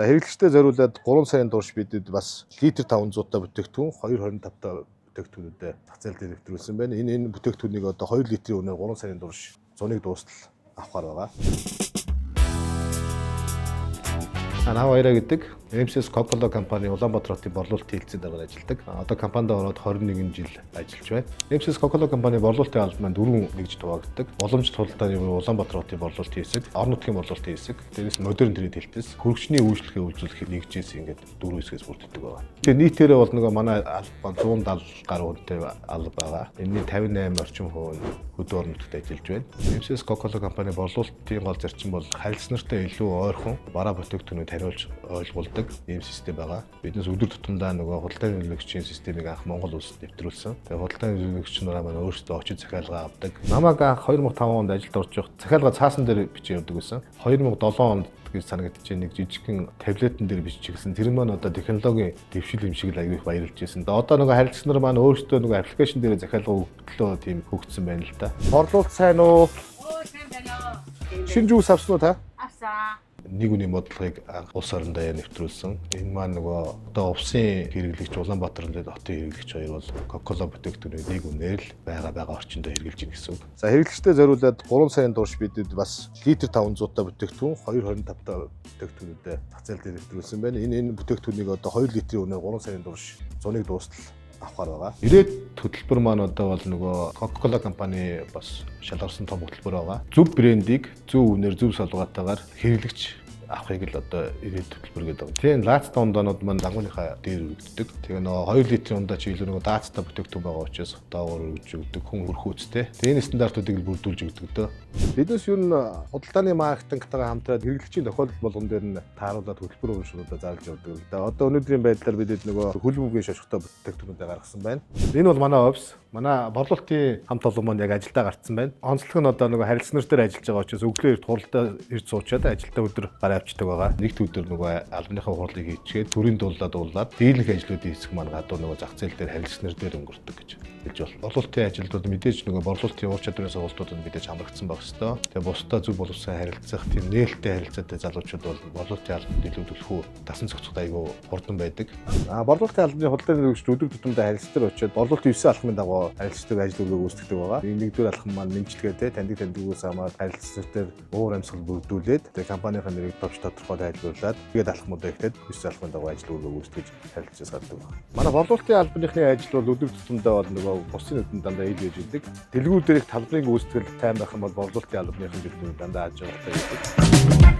За хэрэглэгчтэй зориулаад 3 сарын турш бидэд бас литр 500 та бүтээгдэхүүн 2.25 та бүтээгдэхүүнүүдэд зах зээл дээр нэвтрүүлсэн байна. Энэ бүтээгдэхүүнийг одоо 2 литрийн үнээр 3 сарын турш зуныг дуустал авахар байгаа. Анаа баяраа гэдэг MCS Coca-Cola компани Улаанбаатар хотын борлуулалтын хэлтсийн дарга ажилладаг. Одоо компанид ороод 21 жил ажиллаж байна. MCS Coca-Cola компани борлуулалтын албан маань 4 нэгж хуваагддаг. Боломж тулдааны Улаанбаатар хотын борлуулалтын хэсэг, орон нутгийн борлуулалтын хэсэг, дээрээс модерн трейд хэлтс, хөргөчний үйлчлэгээ үйлчлэх нэгжээс ингээд 4 хэсгээс бүрддэг байгаа. Тэгээ нийтээрээ бол нөгөө манай албан 170 гаруй хүнтэй алба байгаа. Энэний 58 орчим хувь нь хөдөө орон нутагт ажиллаж байна. MCS Coca-Cola компани борлуулалтын гол зарчим бол харилцан нартай илүү ойрхон бараа бүтээгдэхүүнүүд хариулж ойлгуулдаг ийм систем байгаа. Биднес өдөр тутамдаа нөгөө худалдааны нөлөөлөгчийн системийг анх Монгол улсад нэвтрүүлсэн. Тэгээ худалдааны нөлөөлөгч нар маань өөрсдөө очиж захиалга авдаг. Намайг анх 2005 онд ажилд орж явах захиалга цаасан дээр бичиж явдаг байсан. 2007 онд гэж санагдаж байна нэг жижигхэн таблетэн дээр биччихсэн. Тэр маань одоо технологийн дэвшил юм шиг л аягүй их баярлж байсан. Одоо нөгөө харилцагч нар маань өөрсдөө нөгөө аппликейшн дээр захиалга өгдлөө тийм хөгжсөн байна л да. Борлуулалт сайн уу? Сайн байна. Шинэ жүүс авсан уу та? Авсан. Нэг үний бодлогыг улс орондоо нэвтрүүлсэн. Энэ маань нөгөө одоо увсын хэрэглэгч Улаанбаатарын хотын хэрэглэгч хоёр бол Coca-Cola бүтээгдэхүүнийг нэг үнээр л байгаа орчиндөө хэрэглэж гин гэсэн үг. За хэрэглэгчтэй зориулаад 3 сарын турш бидэд бас литр 500 та бүтээгдэхүүн 2.25 та бүтээгдэхүүнүүдэд зах зээл дээр нэвтрүүлсэн байна. Энэ бүтээгдэхүүнийг одоо 2 литрийн үнээр 3 сарын турш зуныг дуустал авахар байгаа. Ирээд хөтөлбөр маань одоо бол нөгөө Coca-Cola компани бас шалгарсан том хөтөлбөр байгаа. Зөв брендийг зөв үнээр зөв салбартаагаар хэрэглэгч авахыг л одоо ирээд хөтөлбөр гэдэг байгаа. Тийм лац дондонууд маань дагуулынхаа дээр өргөддөг. Тэгээ нөгөө 2 литрийн ундаа чи илүү нөгөө даацтай бүтээгдэхүүн байгаа учраас доогоор өргөж өгдөг, хүн хөрхүүцтэй. Тэгээ энэ стандартуудыг л бүрдүүлж өгдөг дөө. Биднес юу н худалдааны маркетингтайгаа хамтраад хэрэглэгчийн тохиолдол болгон дээр нь тааруулаад хөтөлбөр урамшуулалтаа зарлж явдаг л да. Одоо өнөөдрийн байдлаар бидэд нөгөө хөл бүгийн шошготой бүтээгдэхүүнүүдээ гаргасан байна. Энэ бол манай офис. Манай борлуулалтын хамт олон маань яг ажилдаа гарцсан байна. Онцлог нь одоо нөгөө харилцан нар дээр ажиллаж байгаа учраас өглөө эрт хуралдаа ирж суучаад ажилдаа өдөр гараа авчдаг байгаа. Нэгд өдөр нөгөө албаныхаа хурлыг хийчихээд төрийн дуулаад дийлэнх ажлуудын хэсэг маань гадуур нөгөө зах зээл дээр харилцан нар дээр өнгөрдөг гэж хэлж байна. Борлуулалтын ажилтнууд мэдээж нөгөө борлуулалтын ур чадварын сургалтууд нь мэдээж хамрагдсан байх ёстой. Тэгээ бусдаа зөв боловсон харилцах тийм нээлттэй харилцаатай залуучууд бол борлуулалтын албанд илүү төлхөө тасан цогцоход айгүй хурдан байдаг. Борлуулалтын албаны худалдааны нөлөөлөгч өдөр тутамдаа харилцдаг очиод борлуулалтын 9 алхмын дагуу харилцдаг ажил үйлдвэр гүйцэтгэдэг байгаа. Нэгдүгээр алхам маань нэмжлэгээтэй таньдugс хамаад харилцагчдаар уур амьсгал бүрдүүлээд тэгээ компанийн нэрийг товч тодорхой тайлбарлаад тэгээд алхмуудаа ихлээд 9 алхмын дагуу ажил үйлдвэр гүйцэтгэж харилцаж гаддаг байна. Манай борлуулалтын албаныхны ажил бол өдөр тутамдаа бол нөгөө бусны нүдэнд дандаа ил хийж идэг. Дэлгүүр дээрх талбарын гүйцэтгэл тайм байх юм бол борлуулалтын албаныхын бүтээгдэхүүн дандаа аж аргалтай байдаг.